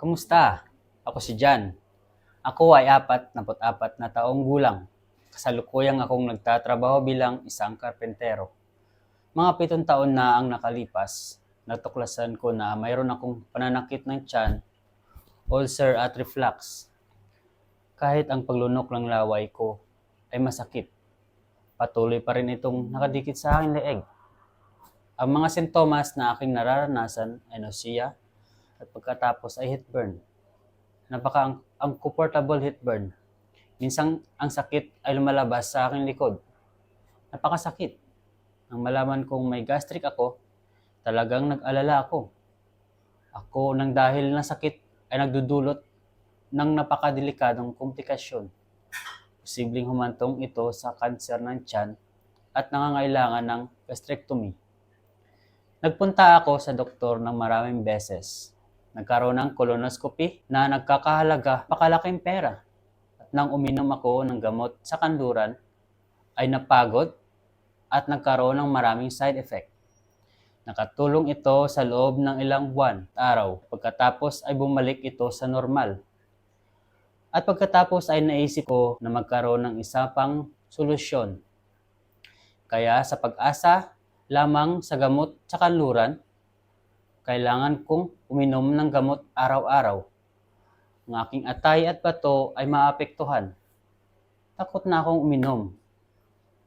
Kumusta? Ako si Jan. Ako ay 44 na taong gulang. Kasalukuyang akong nagtatrabaho bilang isang karpentero. Mga 7 taon na ang nakalipas, natuklasan ko na mayroon akong pananakit ng tiyan, ulcer at reflux. Kahit ang paglunok ng laway ko ay masakit, patuloy pa rin itong nakadikit sa aking leeg. Ang mga sintomas na aking nararanasan ay nausea at pagkatapos ay heartburn. Uncomfortable heartburn. Minsan ang sakit ay lumalabas sa aking likod. Napakasakit. Nang malaman kong may gastric ako, talagang nag-alala ako. Ako nang dahil na sakit ay nagdudulot ng napakadelikadong komplikasyon. Posibleng humantong ito sa kanser ng tiyan at nangangailangan ng gastrectomy. Nagpunta ako sa doktor ng maraming beses. Nagkaroon ng colonoscopy na nagkakahalaga pakalaking pera. At nang uminom ako ng gamot sa kanluran, ay napagod at nagkaroon ng maraming side effect. Nakatulong ito sa loob ng ilang buwan at araw. Pagkatapos ay bumalik ito sa normal. At pagkatapos ay naisip ko na magkaroon ng isa pang solusyon. Kaya sa pag-asa lamang sa gamot sa kanluran, kailangan kong uminom ng gamot araw-araw. Ang aking atay at bato ay maapektuhan. Takot na akong uminom.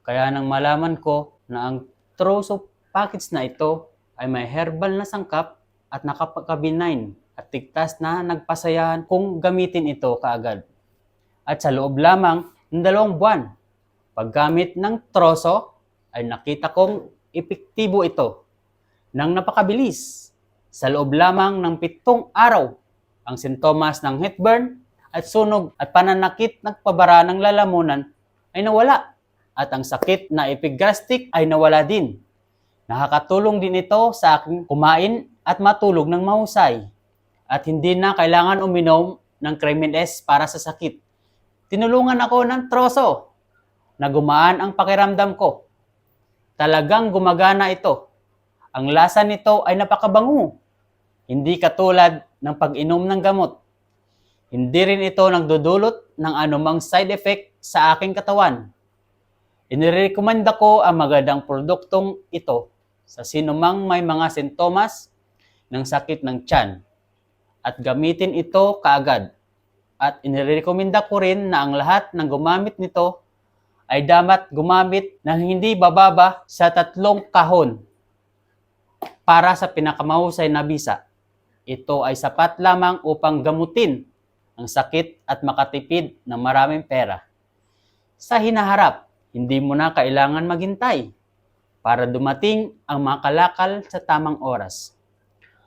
Kaya nang malaman ko na ang Troso package na ito ay may herbal na sangkap at nakapagka-benign at tigtas na nagpasayahan kung gamitin ito kaagad. At sa loob lamang ng 2 buwan, paggamit ng Troso ay nakita kong epektibo ito nang napakabilis. Sa loob lamang ng 7 araw, ang sintomas ng heartburn at sunog at pananakit nagpabara ng lalamunan ay nawala at ang sakit na epigastric ay nawala din. Nakakatulong din ito sa aking kumain at matulog ng mahusay at hindi na kailangan uminom ng Cremin S para sa sakit. Tinulungan ako ng Troso na gumaan ang pakiramdam ko. Talagang gumagana ito. Ang lasa nito ay napakabango. Hindi katulad ng pag-inom ng gamot. Hindi rin ito nagdudulot ng anumang side effect sa aking katawan. Inirekomenda ko ang magandang produktong ito sa sinumang may mga sintomas ng sakit ng tiyan at gamitin ito kaagad. At inirekomenda ko rin na ang lahat ng gumamit nito ay dapat gumamit ng hindi bababa sa 3 kahon para sa pinakamahusay na bisa. Ito ay sapat lamang upang gamutin ang sakit at makatipid ng maraming pera. Sa hinaharap, hindi mo na kailangan maghintay para dumating ang mga kalakal sa tamang oras.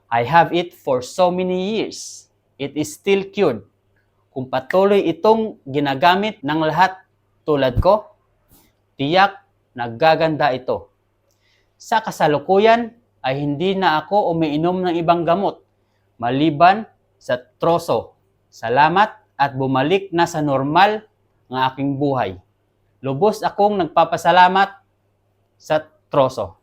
I have it for so many years. It is still cured. Kung patuloy itong ginagamit ng lahat tulad ko, tiyak naggaganda ito. Sa kasalukuyan ay hindi na ako umiinom ng ibang gamot maliban sa Troso. Salamat at bumalik na sa normal ng aking buhay. Lubos akong nagpapasalamat sa Troso.